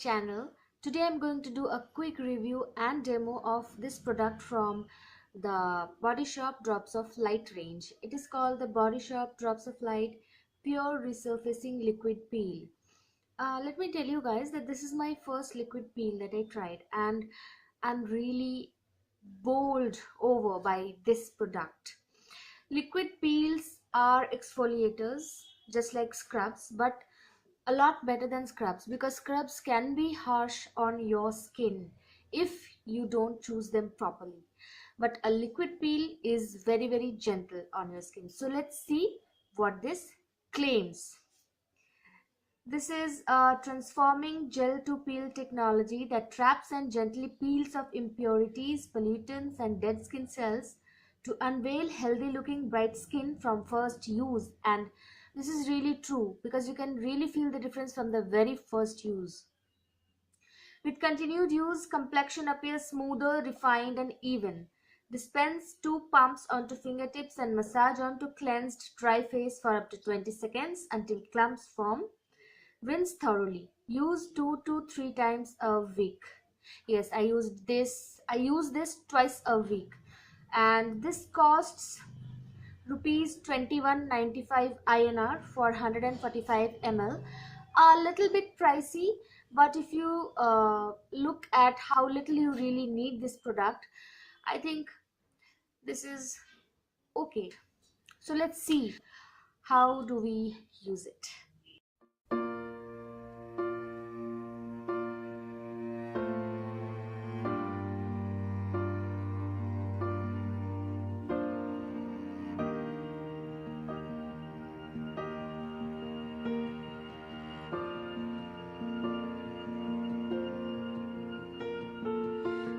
channel. Today I'm going to do a quick review and demo of this product from the Body Shop Drops of Light range. It is called the Body Shop Drops of Light Pure Resurfacing Liquid Peel. Let me tell you guys that this is my first liquid peel that I tried, and I'm really bowled over by this product. Liquid peels are exfoliators just like scrubs, but a lot better than scrubs, because scrubs can be harsh on your skin if you don't choose them properly, but a liquid peel is very gentle on your skin. So let's see what this claims. This is a transforming gel to peel technology that traps and gently peels off impurities, pollutants and dead skin cells to unveil healthy looking bright skin from first use. And this is really true, because you can really feel the difference from the very first use. With continued use, complexion appears smoother, refined and even. Dispense 2 pumps onto fingertips and massage onto cleansed dry face for up to 20 seconds until clumps form. Rinse thoroughly. Use 2 to 3 times a week. Yes, I use this twice a week, and this costs rupees 21.95 INR for 145 ml. A little bit pricey, but if you look at how little you really need this product, I think this is okay. So let's see, how do we use it?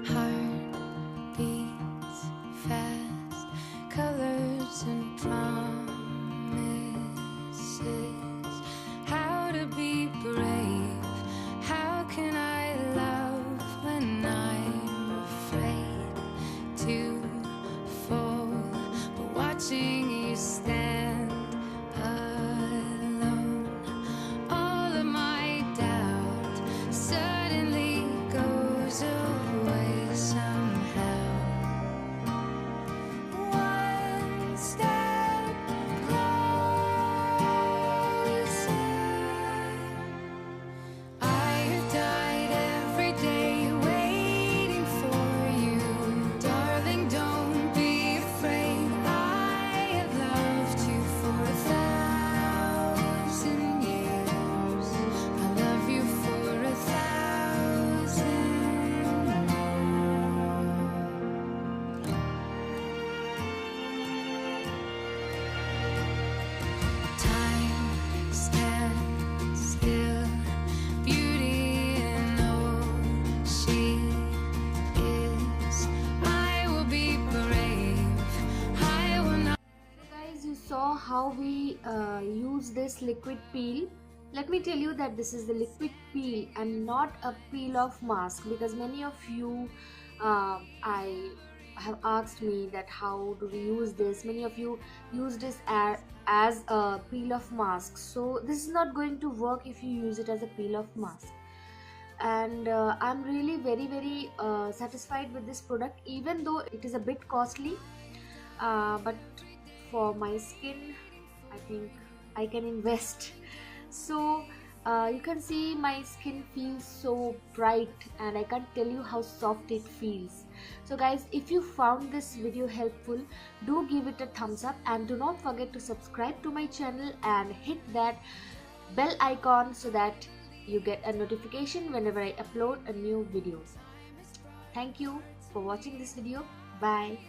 Heart beats fast, colors and promises. How to be brave? How can I love when I'm afraid to fall? But watching you stand alone, all of my doubt suddenly goes away somehow. One step closer. I have died every day waiting for you. Darling, don't be afraid. I have loved you for 1,000 years. I love you for 1,000 more. Time stands still, beauty in all she is. I will be brave, I will not. Guys, you saw how we use this liquid peel. Let me tell you that this is the liquid peel and not a peel off mask, because many of you I have asked me that how do we use this. Many of you use this as a peel off mask, so this is not going to work if you use it as a peel off mask. And I'm really very satisfied with this product, even though it is a bit costly, but for my skin I think I can invest. So you can see my skin feels so bright, and I can't tell you how soft it feels. So guys, if you found this video helpful, do give it a thumbs up, and do not forget to subscribe to my channel and hit that bell icon so that you get a notification whenever I upload a new video. Thank you for watching this video. Bye.